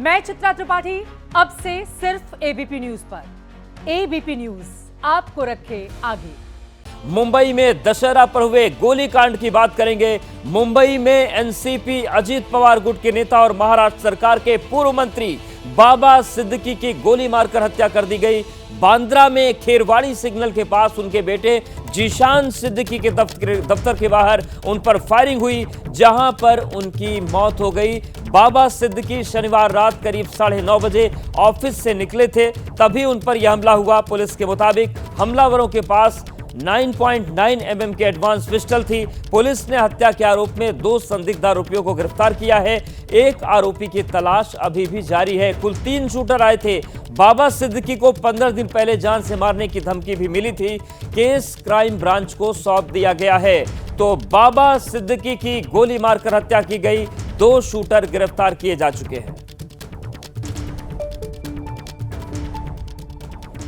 मैं चित्रा त्रिपाठी, अब से सिर्फ एबीपी न्यूज पर। एबीपी न्यूज आपको रखे आगे। मुंबई में दशहरा पर हुए गोलीकांड की बात करेंगे। मुंबई में एनसीपी अजीत पवार गुट के नेता और महाराष्ट्र सरकार के पूर्व मंत्री बाबा सिद्दीकी की गोली मारकर हत्या कर दी गई। बांद्रा में खेरवाड़ी सिग्नल के पास उनके बेटे जीशान सिद्दीकी के दफ्तर के बाहर उन पर फायरिंग हुई, जहां पर उनकी मौत हो गई। बाबा सिद्दीकी शनिवार रात करीब 9:30 बजे ऑफिस से निकले थे, तभी उन पर यह हमला हुआ। पुलिस के मुताबिक हमलावरों के पास 9.9 mm की एडवांस पिस्टल थी। पुलिस ने हत्या के आरोप में 2 संदिग्ध आरोपियों को गिरफ्तार किया है। एक आरोपी की तलाश अभी भी जारी है। कुल 3 शूटर आए थे। बाबा सिद्दीकी को 15 दिन पहले जान से मारने की धमकी भी मिली थी। केस क्राइम ब्रांच को सौंप दिया गया है। तो बाबा सिद्दीकी की गोली मारकर हत्या की गई। 2 शूटर गिरफ्तार किए जा चुके हैं।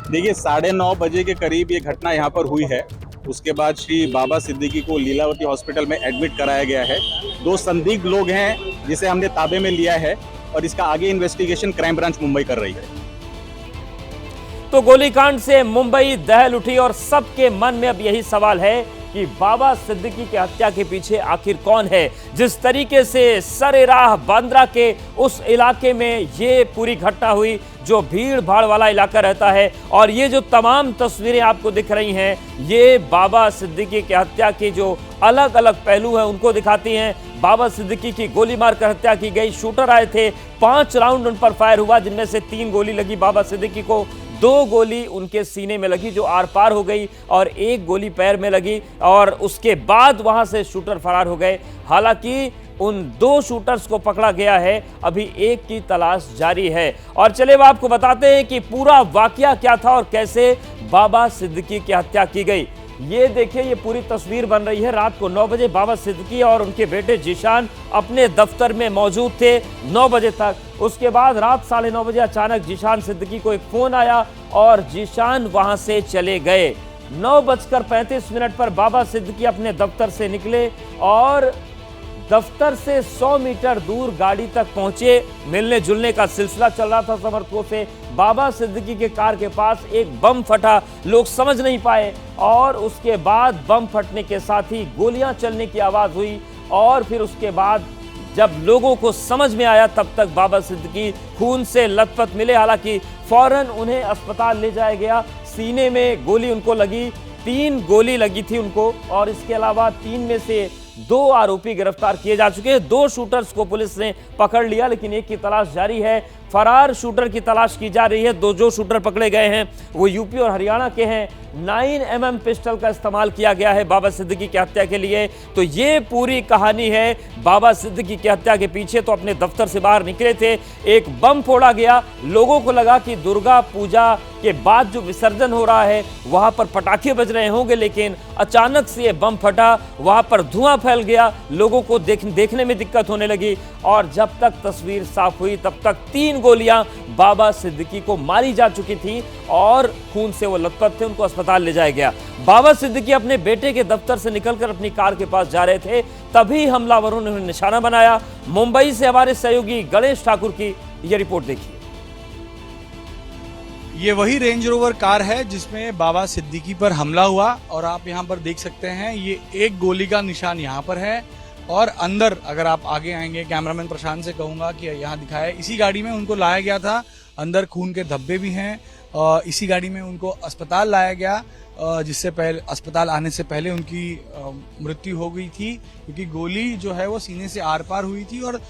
देखिए 9:30 बजे के करीब ये घटना यहाँ पर हुई है। उसके बाद श्री बाबा सिद्दीकी को लीलावती हॉस्पिटल में एडमिट कराया गया है। 2 संदिग्ध लोग हैं जिसे हमने ताबे में लिया है और इसका आगे इन्वेस्टिगेशन क्राइम ब्रांच मुंबई कर रही है। तो गोलीकांड से मुंबई दहल उठी और सबके मन में अब यही सवाल है कि बाबा सिद्दीकी की हत्या के पीछे आखिर कौन है। जिस तरीके से सरेराह बांद्रा के उस इलाके में ये पूरी घटना हुई, जो भीड़ भाड़ वाला इलाका रहता है, और ये जो तमाम तस्वीरें आपको दिख रही हैं, ये बाबा सिद्दीकी की हत्या की जो अलग अलग पहलू हैं उनको दिखाती हैं। बाबा सिद्दीकी की गोली मारकर हत्या की गई। शूटर आए थे, 5 राउंड उन पर फायर हुआ, जिनमें से 3 गोली लगी बाबा सिद्दीकी को, 2 गोली उनके सीने में लगी जो आर पार हो गई, और 1 गोली पैर में लगी, और उसके बाद वहां से शूटर फरार हो गए। हालांकि उन 2 शूटर्स को पकड़ा गया है, अभी एक की तलाश जारी है। और चलिए अब आपको बताते हैं कि पूरा वाकया क्या था और कैसे बाबा सिद्दीकी की हत्या की गई। ये देखिए, ये पूरी तस्वीर बन रही है। रात को 9 बजे बाबा सिद्दीकी और उनके बेटे जीशान अपने दफ्तर में मौजूद थे 9 बजे तक। उसके बाद रात 9:30 बजे अचानक जीशान सिद्दीकी को एक फोन आया और जीशान वहां से चले गए। 9:35 पर बाबा सिद्दीकी अपने दफ्तर से निकले और दफ्तर से 100 मीटर दूर गाड़ी तक पहुंचे। मिलने जुलने का सिलसिला चल रहा था समर्थकों से। बाबा सिद्दीकी के कार के पास एक बम फटा, लोग समझ नहीं पाए, और उसके बाद बम फटने के साथ ही गोलियां चलने की आवाज हुई। और फिर उसके बाद जब लोगों को समझ में आया, तब तक बाबा सिद्दीकी खून से लथपथ मिले। हालांकि फौरन उन्हें अस्पताल ले जाया गया। सीने में गोली उनको लगी, 3 गोली लगी थी उनको, और इसके अलावा 3 में से 2 आरोपी गिरफ्तार किए जा चुके हैं। 2 शूटर्स को पुलिस ने पकड़ लिया, लेकिन एक की तलाश जारी है। फरार शूटर की तलाश की जा रही है। 2 जो शूटर पकड़े गए हैं वो यूपी और हरियाणा के हैं। 9 mm पिस्टल का इस्तेमाल किया गया है बाबा सिद्दीकी की हत्या के लिए। तो ये पूरी कहानी है बाबा सिद्दीकी की हत्या के पीछे। तो अपने दफ्तर से बाहर निकले थे, एक बम फोड़ा गया। लोगों को लगा कि दुर्गा पूजा के बाद जो विसर्जन हो रहा है वहां पर पटाखे बज रहे होंगे, लेकिन अचानक से ये बम फटा, वहां पर धुआं फैल गया, लोगों को देखने में दिक्कत होने लगी। और जब तक तस्वीर साफ हुई तब तक 3 गोलियां बाबा सिद्दीकी को मारी जा चुकी थी और खून से वो लथपथ थे। उनको अस्पताल ले जाया गया। बाबा सिद्दीकी अपने बेटे के दफ्तर से निकलकर अपनी कार के पास जा रहे थे, तभी हमलावरों ने उन्हें निशाना बनाया। मुंबई से हमारे सहयोगी गणेश ठाकुर की यह रिपोर्ट देखिए। ये वही रेंज रोवर कार है जिसमें बाबा सिद्दीकी पर हमला हुआ, और आप यहाँ पर देख सकते हैं ये 1 गोली का निशान यहाँ पर है। और अंदर अगर आप आगे आएंगे, कैमरामैन प्रशांत से कहूंगा कि यहाँ दिखाया, इसी गाड़ी में उनको लाया गया था। अंदर खून के धब्बे भी हैं। इसी गाड़ी में उनको अस्पताल लाया गया, जिससे पहले अस्पताल आने से पहले उनकी मृत्यु हो गई थी, क्योंकि गोली जो है वो सीने से आर पार हुई थी और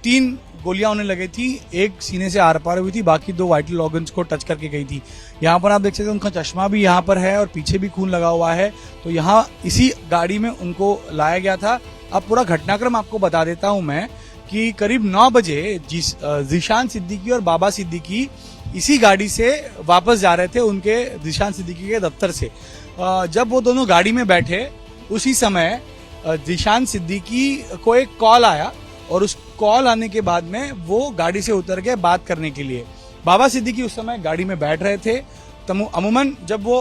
3 गोलियां उन्हें लगी थी। 1 सीने से आर पार हुई थी, बाकी 2 वाइटल ऑर्गन्स को टच करके गई थी। यहाँ पर आप देख सकते हैं उनका चश्मा भी यहाँ पर है और पीछे भी खून लगा हुआ है। तो यहाँ इसी गाड़ी में उनको लाया गया था। अब पूरा घटनाक्रम आपको बता देता हूं मैं कि करीब 9 बजे जीशान सिद्दीकी और बाबा सिद्दीकी इसी गाड़ी से वापस जा रहे थे उनके जीशान सिद्दीकी के दफ्तर से। जब वो दोनों गाड़ी में बैठे, उसी समय जीशान सिद्दीकी को एक कॉल आया, और उस कॉल आने के बाद में वो गाड़ी से उतर गए बात करने के लिए। बाबा सिद्दीकी उस समय गाड़ी में बैठ रहे थे। अमूमन जब वो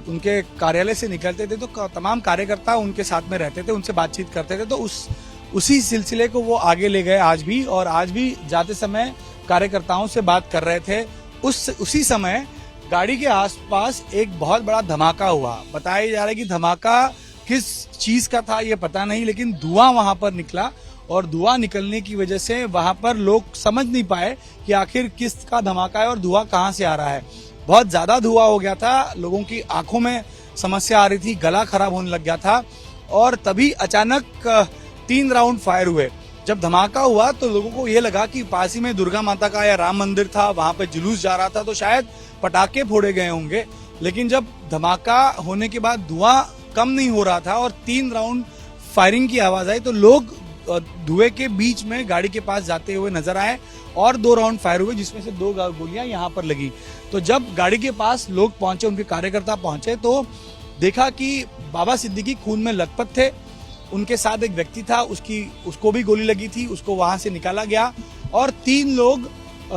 उनके कार्यालय से निकलते थे तो तमाम कार्यकर्ता उनके साथ में रहते थे, उनसे बातचीत करते थे। तो उसी सिलसिले को वो आगे ले गए आज भी, और आज भी जाते समय कार्यकर्ताओं से बात कर रहे थे। उसी समय गाड़ी के आसपास एक बहुत बड़ा धमाका हुआ। बताया जा रहा है कि धमाका किस चीज का था ये पता नहीं, लेकिन धुआं वहां पर निकला, और धुआं निकलने की वजह से वहां पर लोग समझ नहीं पाए कि आखिर किस का धमाका है और धुआं कहां से आ रहा है। बहुत ज्यादा धुआं हो गया था, लोगों की आंखों में समस्या आ रही थी, गला खराब होने लग गया था, और तभी अचानक 3 राउंड फायर हुए। जब धमाका हुआ तो लोगों को ये लगा कि पास ही में दुर्गा माता का या राम मंदिर था, वहां पे जुलूस जा रहा था, तो शायद पटाखे फोड़े गए होंगे। लेकिन जब धमाका होने के बाद धुआं कम नहीं हो रहा था और 3 राउंड फायरिंग की आवाज आई, तो लोग धुएं के बीच में गाड़ी के पास जाते हुए नजर आए, और 2 राउंड फायर हुए, जिसमें से 2 गोलियां यहाँ पर लगी। तो जब गाड़ी के पास लोग पहुंचे, उनके कार्यकर्ता पहुंचे, तो देखा कि बाबा सिद्दीकी खून में लथपथ थे। उनके साथ एक व्यक्ति था, उसको भी गोली लगी थी, उसको वहां से निकाला गया, और 3 लोग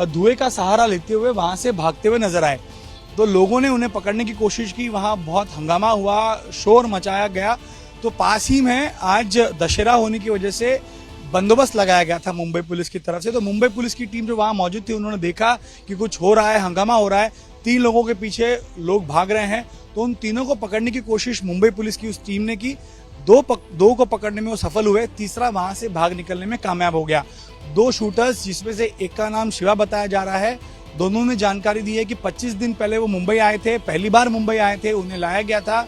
धुएं का सहारा लेते हुए वहां से भागते हुए नजर आए। तो लोगों ने उन्हें पकड़ने की कोशिश की, वहां बहुत हंगामा हुआ, शोर मचाया गया। तो पास ही में आज दशहरा होने की वजह से बंदोबस्त लगाया गया था मुंबई पुलिस की तरफ से। तो मुंबई पुलिस की टीम जो वहां मौजूद थी, उन्होंने देखा कि कुछ हो रहा है, हंगामा हो रहा है, 3 लोगों के पीछे लोग भाग रहे हैं, तो उन तीनों को पकड़ने की कोशिश मुंबई पुलिस की उस टीम ने की। 2 को पकड़ने में वो सफल हुए, तीसरा वहां से भाग निकलने में कामयाब हो गया। 2 शूटर्स, जिसमें से एक का नाम शिवा बताया जा रहा है, दोनों ने जानकारी दी है कि 25 दिन पहले वो मुंबई आए थे, पहली बार मुंबई आए थे, उन्हें लाया गया था